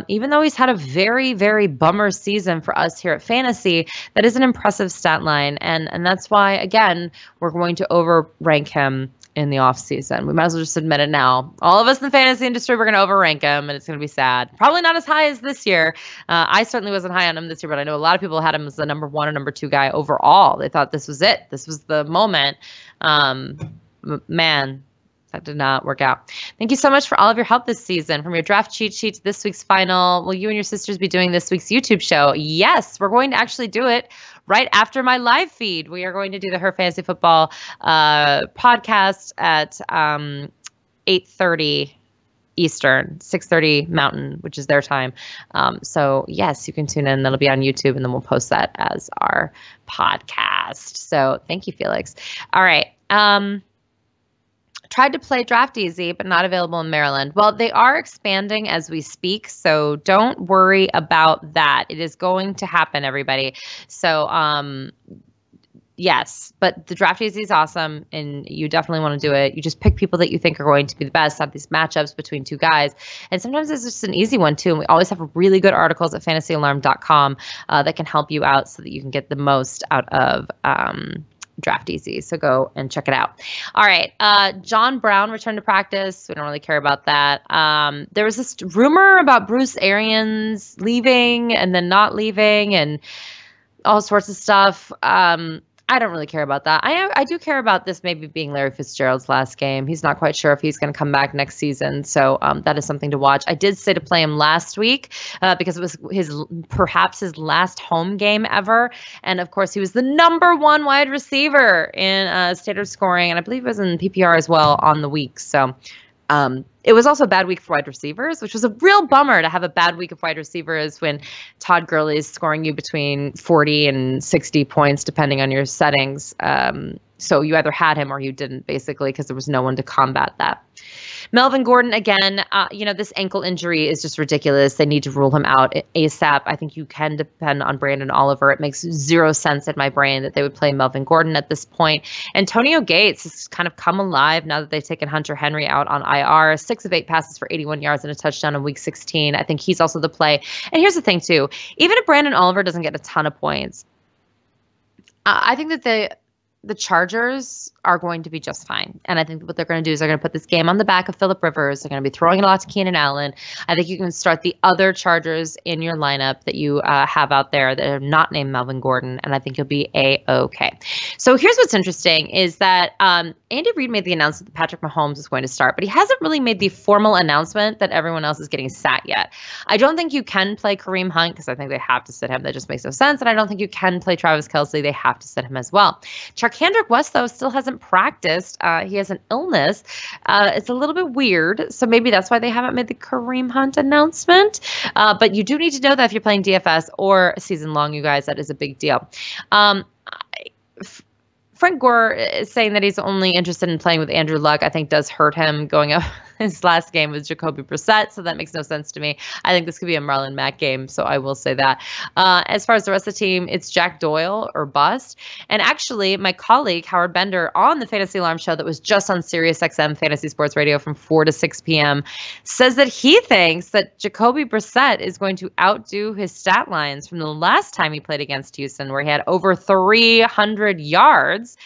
even though he's had a very, very bummer season for us here at Fantasy, that is an impressive stat line, and that's why, again, we're going to overrank him in the offseason. We might as well just admit it now. All of us in the fantasy industry, we're going to overrank him, and it's going to be sad. Probably not as high as this year. I certainly wasn't high on him this year, but I know a lot of people had him as the number 1 or number 2 guy overall. They thought this was it. This was the moment. Man, that did not work out. Thank you so much for all of your help this season. From your draft cheat sheet to this week's final, will you and your sisters be doing this week's YouTube show? Yes, we're going to actually do it right after my live feed. We are going to do the Her Fantasy Football podcast at 8:30 Eastern, 6:30 Mountain, which is their time. So yes, you can tune in. That'll be on YouTube, and then we'll post that as our podcast. So thank you, Felix. All right. Tried to play Draft Easy, but not available in Maryland. Well, they are expanding as we speak, so don't worry about that. It is going to happen, everybody. So, yes, but the Draft Easy is awesome, and you definitely want to do it. You just pick people that you think are going to be the best, have these matchups between 2 guys, and sometimes it's just an easy one, too, and we always have really good articles at fantasyalarm.com that can help you out so that you can get the most out of Draft Easy. So go and check it out. All right. John Brown returned to practice. We don't really care about that. There was this rumor about Bruce Arians leaving and then not leaving and all sorts of stuff. I don't really care about that. I do care about this maybe being Larry Fitzgerald's last game. He's not quite sure if he's going to come back next season, so that is something to watch. I did say to play him last week because it was perhaps his last home game ever, and of course he was the #1 wide receiver in standard scoring, and I believe it was in PPR as well on the week. So it was also a bad week for wide receivers, which was a real bummer to have a bad week of wide receivers when Todd Gurley is scoring you between 40 and 60 points, depending on your settings. So you either had him or you didn't, basically, because there was no one to combat that. Melvin Gordon, again, this ankle injury is just ridiculous. They need to rule him out ASAP. I think you can depend on Brandon Oliver. It makes zero sense in my brain that they would play Melvin Gordon at this point. Antonio Gates has kind of come alive now that they've taken Hunter Henry out on IR. 6 of 8 passes for 81 yards and a touchdown in week 16. I think he's also the play. And here's the thing, too. Even if Brandon Oliver doesn't get a ton of points, I think that the Chargers are going to be just fine. And I think what they're going to do is they're going to put this game on the back of Phillip Rivers. They're going to be throwing it a lot to Keenan Allen. I think you can start the other Chargers in your lineup that you have out there that are not named Melvin Gordon, and I think you'll be A-okay. So here's what's interesting is that Andy Reid made the announcement that Patrick Mahomes is going to start, but he hasn't really made the formal announcement that everyone else is getting sat yet. I don't think you can play Kareem Hunt because I think they have to sit him. That just makes no sense. And I don't think you can play Travis Kelce. They have to sit him as well. Charcandrick West, though, still hasn't practiced. He has an illness. It's a little bit weird. So maybe that's why they haven't made the Kareem Hunt announcement. But you do need to know that if you're playing DFS or season long, you guys, that is a big deal. Frank Gore is saying that he's only interested in playing with Andrew Luck. I think does hurt him going up. His last game was Jacoby Brissett, so that makes no sense to me. I think this could be a Marlon Mack game, so I will say that. As far as the rest of the team, it's Jack Doyle or bust. And actually, my colleague, Howard Bender, on the Fantasy Alarm show that was just on SiriusXM Fantasy Sports Radio from 4 to 6 p.m., says that he thinks that Jacoby Brissett is going to outdo his stat lines from the last time he played against Houston, where he had over 300 yards.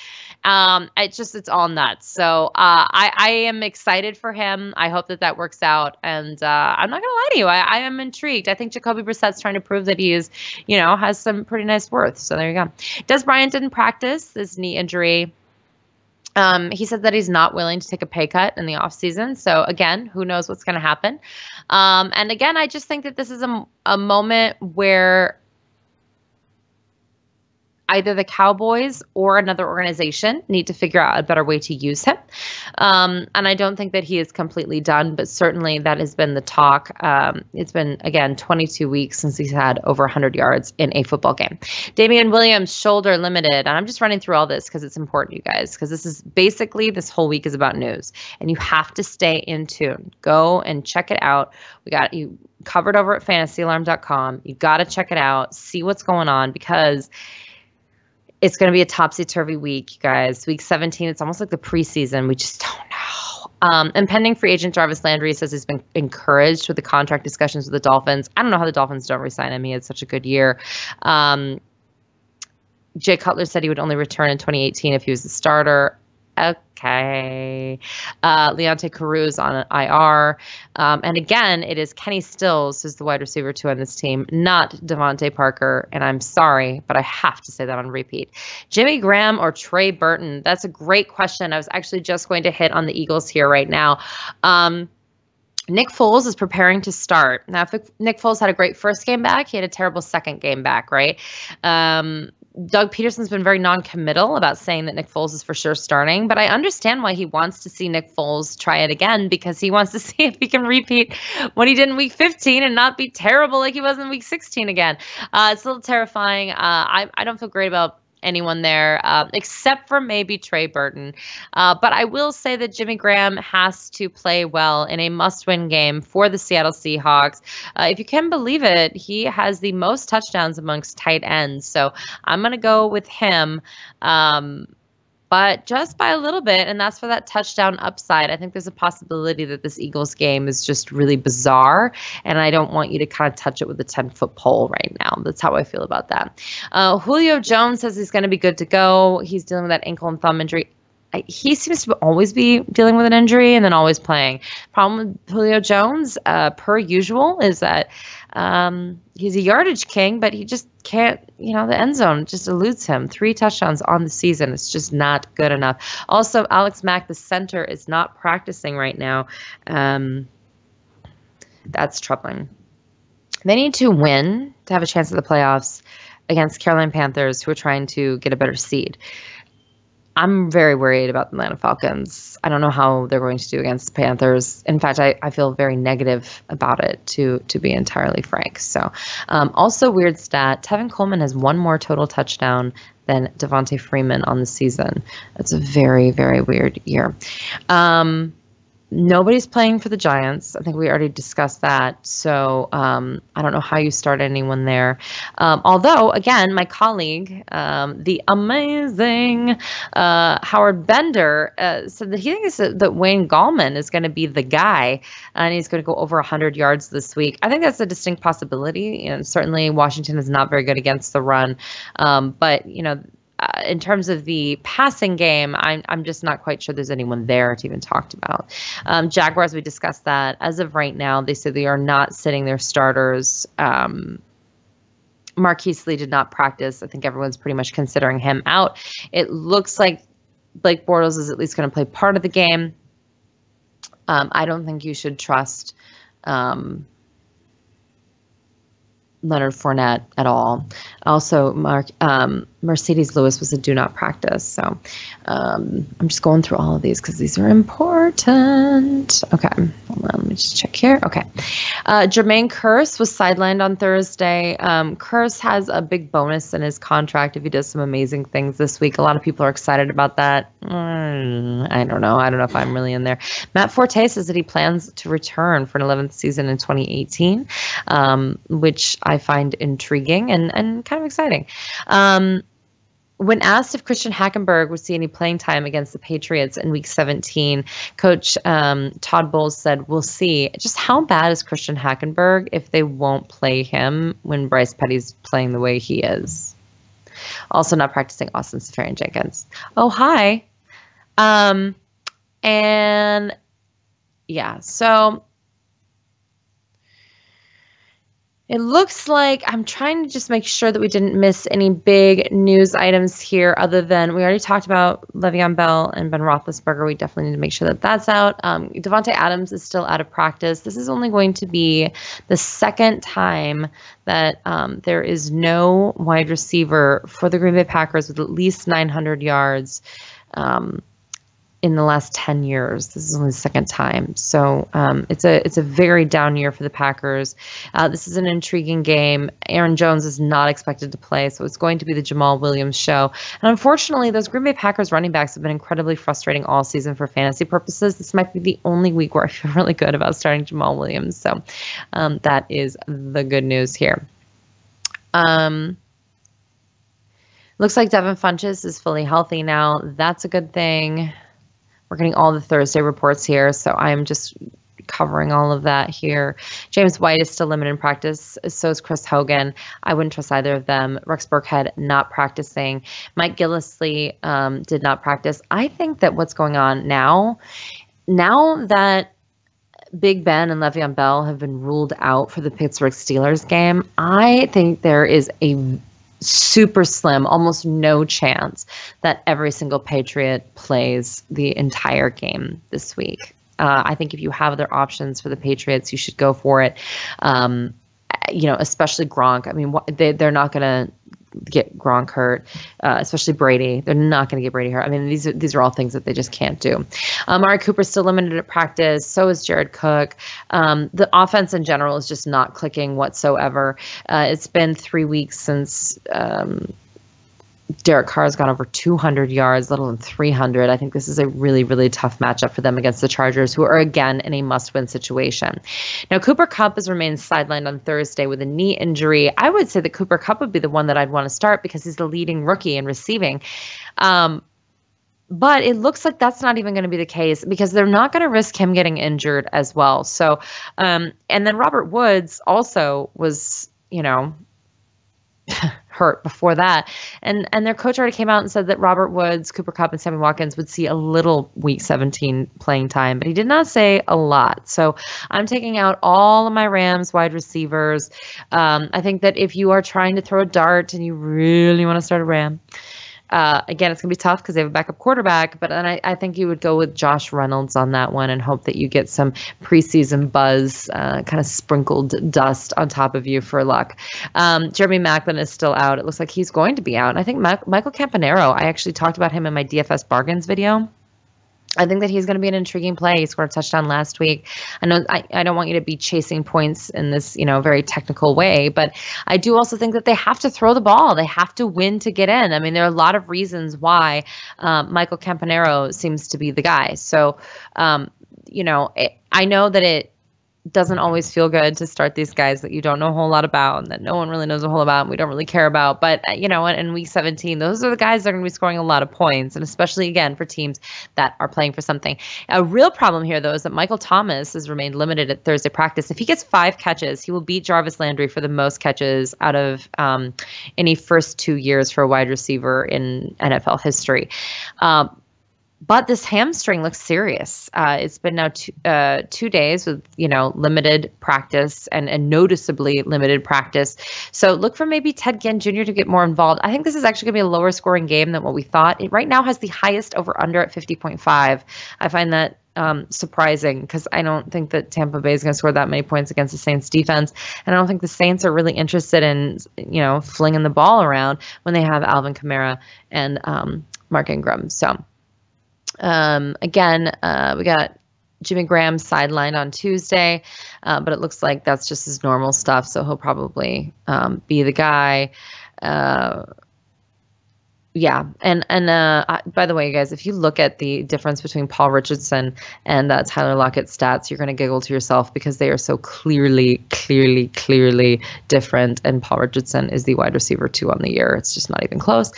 It's all nuts. So I am excited for him. I hope that works out. And I'm not going to lie to you. I am intrigued. I think Jacoby Brissett's trying to prove that he is, has some pretty nice worth. So there you go. Des Bryant didn't practice this knee injury. He said that he's not willing to take a pay cut in the offseason. So again, who knows what's going to happen. And again, I just think that this is a moment where either the Cowboys or another organization need to figure out a better way to use him. And I don't think that he is completely done, but certainly that has been the talk. It's been, again, 22 weeks since he's had over 100 yards in a football game. Damian Williams, shoulder limited. And I'm just running through all this because it's important, you guys, because this whole week is about news. And you have to stay in tune. Go and check it out. We got you covered over at fantasyalarm.com. You got to check it out, see what's going on, because it's going to be a topsy-turvy week, you guys. Week 17, it's almost like the preseason. We just don't know. And pending free agent Jarvis Landry says he's been encouraged with the contract discussions with the Dolphins. I don't know how the Dolphins don't re-sign him. He had such a good year. Jay Cutler said he would only return in 2018 if he was the starter. Okay. Leonte Carruz on an IR. And again, it is Kenny Stills who's the wide receiver 2 on this team, not Devontae Parker. And I'm sorry, but I have to say that on repeat. Jimmy Graham or Trey Burton? That's a great question. I was actually just going to hit on the Eagles here right now. Nick Foles is preparing to start. Now, if Nick Foles had a great first game back, he had a terrible second game back, right? Doug Peterson's been very non-committal about saying that Nick Foles is for sure starting, but I understand why he wants to see Nick Foles try it again, because he wants to see if he can repeat what he did in week 15 and not be terrible like he was in week 16 again. It's a little terrifying. I don't feel great about anyone there, except for maybe Trey Burton. But I will say that Jimmy Graham has to play well in a must-win game for the Seattle Seahawks. If you can believe it, he has the most touchdowns amongst tight ends. So I'm going to go with him. but just by a little bit, and that's for that touchdown upside. I think there's a possibility that this Eagles game is just really bizarre, and I don't want you to kind of touch it with a 10-foot pole right now. That's how I feel about that. Julio Jones says he's going to be good to go. He's dealing with that ankle and thumb injury. He seems to always be dealing with an injury and then always playing. Problem with Julio Jones, per usual, is that he's a yardage king, but he just can't, the end zone just eludes him. 3 touchdowns on the season. It's just not good enough. Also, Alex Mack, the center, is not practicing right now. That's troubling. They need to win to have a chance at the playoffs against Carolina Panthers, who are trying to get a better seed. I'm very worried about the Atlanta Falcons. I don't know how they're going to do against the Panthers. In fact, I feel very negative about it, to be entirely frank. So, also weird stat, Tevin Coleman has 1 more total touchdown than Devontae Freeman on the season. That's a very, very weird year. Nobody's playing for the Giants. I think we already discussed that. So I don't know how you start anyone there. Although, again, my colleague, the amazing Howard Bender, said that he thinks that Wayne Gallman is going to be the guy, and he's going to go over 100 yards this week. I think that's a distinct possibility. Certainly Washington is not very good against the run. But, in terms of the passing game, I'm just not quite sure there's anyone there to even talk about. Jaguars, we discussed that. As of right now, they said they are not sitting their starters. Marquise Lee did not practice. I think everyone's pretty much considering him out. It looks like Blake Bortles is at least going to play part of the game. I don't think you should trust Leonard Fournette at all. Also, Mercedes Lewis was a do not practice. So I'm just going through all of these because these are important. Okay, hold on, let me just check here. Okay. Jermaine Kearse was sidelined on Thursday. Kearse has a big bonus in his contract if he does some amazing things this week. A lot of people are excited about that. I don't know. I don't know if I'm really in there. Matt Forte says that he plans to return for an 11th season in 2018, which I find intriguing and kind of exciting. When asked if Christian Hackenberg would see any playing time against the Patriots in Week 17, Coach Todd Bowles said, "We'll see." Just how bad is Christian Hackenberg if they won't play him when Bryce Petty's playing the way he is? Also not practicing Austin Seferian-Jenkins. Oh, hi. And yeah, so it looks like I'm trying to just make sure that we didn't miss any big news items here other than we already talked about Le'Veon Bell and Ben Roethlisberger. We definitely need to make sure that that's out. Devontae Adams is still out of practice. This is only going to be the second time that there is no wide receiver for the Green Bay Packers with at least 900 yards in the last 10 years. This is only the second time. So it's a very down year for the Packers. This is an intriguing game. Aaron Jones is not expected to play, so it's going to be the Jamal Williams show. And unfortunately, those Green Bay Packers running backs have been incredibly frustrating all season for fantasy purposes. This might be the only week where I feel really good about starting Jamal Williams. So that is the good news here. Looks like Devin Funchess is fully healthy now. That's a good thing. We're getting all the Thursday reports here, so I'm just covering all of that here. James White is still limited in practice. So is Chris Hogan. I wouldn't trust either of them. Rex Burkhead not practicing. Mike Gillislee did not practice. I think that what's going on now that Big Ben and Le'Veon Bell have been ruled out for the Pittsburgh Steelers game, I think there is a super slim, almost no chance that every single Patriot plays the entire game this week. I think if you have other options for the Patriots, you should go for it. Especially Gronk. I mean, they're not going to get Gronk hurt, especially Brady. They're not going to get Brady hurt. I mean, these are all things that they just can't do. Amari Cooper's still limited at practice. So is Jared Cook. The offense in general is just not clicking whatsoever. It's been 3 weeks since Derek Carr has gone over 200 yards, let alone 300. I think this is a really, really tough matchup for them against the Chargers, who are, again, in a must-win situation. Now, Cooper Kupp has remained sidelined on Thursday with a knee injury. I would say that Cooper Kupp would be the one that I'd want to start because he's the leading rookie in receiving. But it looks like that's not even going to be the case because they're not going to risk him getting injured as well. So, and then Robert Woods also was, hurt before that. And their coach already came out and said that Robert Woods, Cooper Kupp, and Sammy Watkins would see a little week 17 playing time, but he did not say a lot. So I'm taking out all of my Rams wide receivers. I think that if you are trying to throw a dart and you really want to start a Ram, again, it's going to be tough because they have a backup quarterback, but then I think you would go with Josh Reynolds on that one and hope that you get some preseason buzz, kind of sprinkled dust on top of you for luck. Jeremy Maclin is still out. It looks like he's going to be out. And I think Michael Campanaro, I actually talked about him in my DFS bargains video. I think that he's going to be an intriguing play. He scored a touchdown last week. I know I don't want you to be chasing points in this, very technical way, but I do also think that they have to throw the ball. They have to win to get in. I mean, there are a lot of reasons why Michael Campanaro seems to be the guy. So, I know that it doesn't always feel good to start these guys that you don't know a whole lot about and that no one really knows a whole lot about and we don't really care about. But, in week 17, those are the guys that are going to be scoring a lot of points, and especially, again, for teams that are playing for something. A real problem here, though, is that Michael Thomas has remained limited at Thursday practice. If he gets 5 catches, he will beat Jarvis Landry for the most catches out of any first 2 years for a wide receiver in NFL history. But this hamstring looks serious. It's been now 2 days with, limited practice and noticeably limited practice. So look for maybe Ted Ginn Jr. to get more involved. I think this is actually going to be a lower scoring game than what we thought. It right now has the highest over under at 50.5. I find that surprising because I don't think that Tampa Bay is going to score that many points against the Saints defense. And I don't think the Saints are really interested in, flinging the ball around when they have Alvin Kamara and Mark Ingram. So, again, we got Jimmy Graham sidelined on Tuesday, but it looks like that's just his normal stuff. So he'll probably be the guy. Yeah. And by the way, guys, if you look at the difference between Paul Richardson and Tyler Lockett's stats, you're going to giggle to yourself because they are so clearly different. And Paul Richardson is the wide receiver 2 on the year. It's just not even close.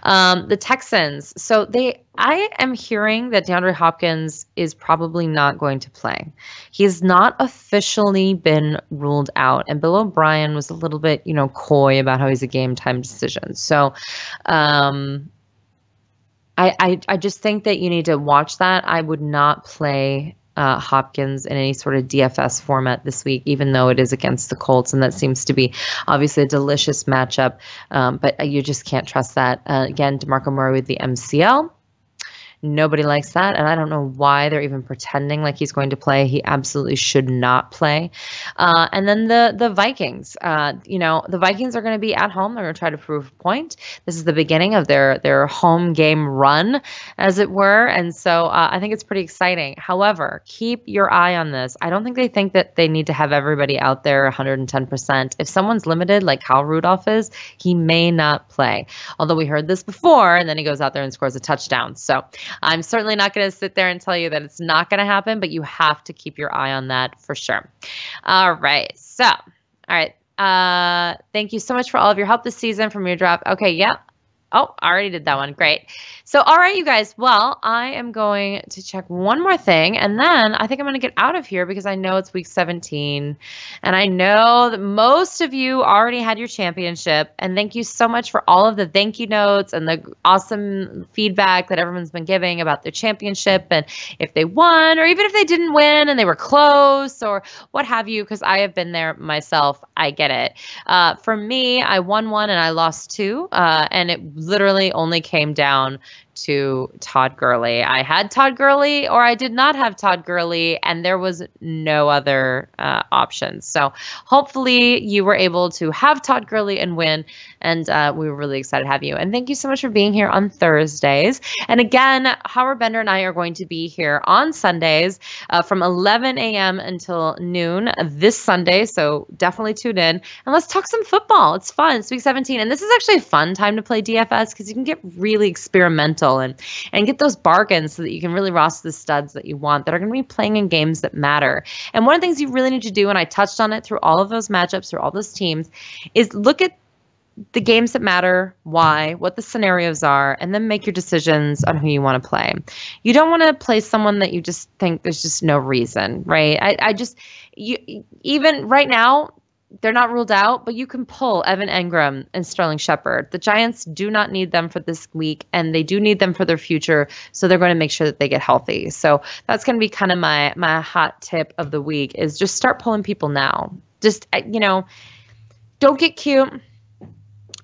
The Texans. So I am hearing that DeAndre Hopkins is probably not going to play. He has not officially been ruled out. And Bill O'Brien was a little bit, coy about how he's a game time decision. So I just think that you need to watch that. I would not play Hopkins in any sort of DFS format this week, even though it is against the Colts, and that seems to be obviously a delicious matchup. But you just can't trust that. Again, DeMarco Murray with the MCL. Nobody likes that, and I don't know why they're even pretending like he's going to play. He absolutely should not play. And then the Vikings. The Vikings are going to be at home. They're going to try to prove a point. This is the beginning of their home game run, as it were, and so I think it's pretty exciting. However, keep your eye on this. I don't think they think that they need to have everybody out there 110%. If someone's limited, like Kyle Rudolph is, he may not play. Although we heard this before, and then he goes out there and scores a touchdown. So I'm certainly not going to sit there and tell you that it's not going to happen, but you have to keep your eye on that for sure. All right. So, all right. Thank you so much for all of your help this season from your draft. Okay. Yeah. Oh, I already did that one. Great. So, all right, you guys. Well, I am going to check one more thing, and then I think I'm going to get out of here because I know it's week 17, and I know that most of you already had your championship, and thank you so much for all of the thank you notes and the awesome feedback that everyone's been giving about their championship and if they won or even if they didn't win and they were close or what have you, because I have been there myself. I get it. For me, I won 1 and I lost 2, and it literally only came down to Todd Gurley. I had Todd Gurley or I did not have Todd Gurley, and there was no other options. So hopefully you were able to have Todd Gurley and win, and we were really excited to have you. And thank you so much for being here on Thursdays. And again, Howard Bender and I are going to be here on Sundays from 11 a.m. until noon this Sunday, so definitely tune in. And let's talk some football. It's fun. It's week 17, and this is actually a fun time to play DFS because you can get really experimental and get those bargains so that you can really roster the studs that you want that are going to be playing in games that matter. And one of the things you really need to do, and I touched on it through all of those matchups, through all those teams, is look at the games that matter, why, what the scenarios are, and then make your decisions on who you want to play. You don't want to play someone that you just think there's just no reason, right? Even right now, they're not ruled out, but you can pull Evan Engram and Sterling Shepard. The Giants do not need them for this week, and they do need them for their future, so they're going to make sure that they get healthy. So that's going to be kind of my hot tip of the week is just start pulling people now. Just, don't get cute.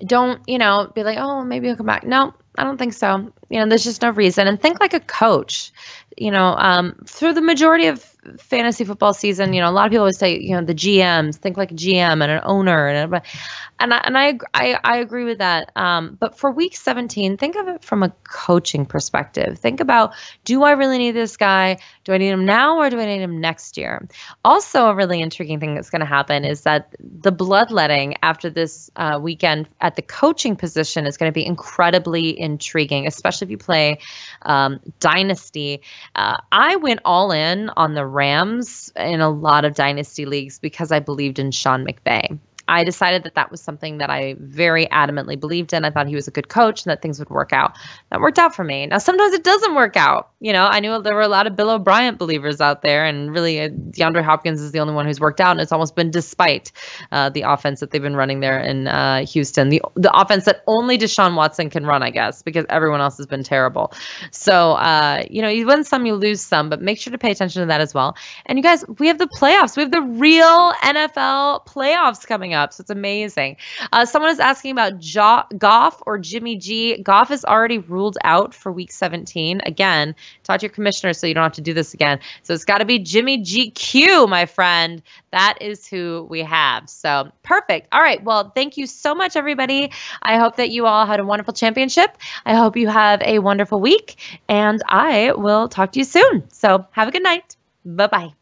Don't, be like, oh, maybe he'll come back. No, I don't think so. There's just no reason. And think like a coach. Through the majority of fantasy football season, a lot of people always say, the GMs, think like a GM and an owner, and I agree with that. But for week 17, think of it from a coaching perspective. Think about, do I really need this guy? Do I need him now or do I need him next year? Also, a really intriguing thing that's going to happen is that the bloodletting after this weekend at the coaching position is going to be incredibly intriguing, especially if you play Dynasty. I went all in on the Rams in a lot of Dynasty leagues because I believed in Sean McVay. I decided that was something that I very adamantly believed in. I thought he was a good coach and that things would work out. That worked out for me. Now, sometimes it doesn't work out. I knew there were a lot of Bill O'Brien believers out there, and really DeAndre Hopkins is the only one who's worked out, and it's almost been despite the offense that they've been running there in Houston. The offense that only Deshaun Watson can run, I guess, because everyone else has been terrible. So, you win some, you lose some, but make sure to pay attention to that as well. And you guys, we have the playoffs. We have the real NFL playoffs coming up. So it's amazing. Someone is asking about Goff or Jimmy G. Goff is already ruled out for week 17. Again, talk to your commissioner so you don't have to do this again. So it's got to be Jimmy GQ, my friend. That is who we have. So perfect. All right. Well, thank you so much, everybody. I hope that you all had a wonderful championship. I hope you have a wonderful week, and I will talk to you soon. So have a good night. Bye-bye.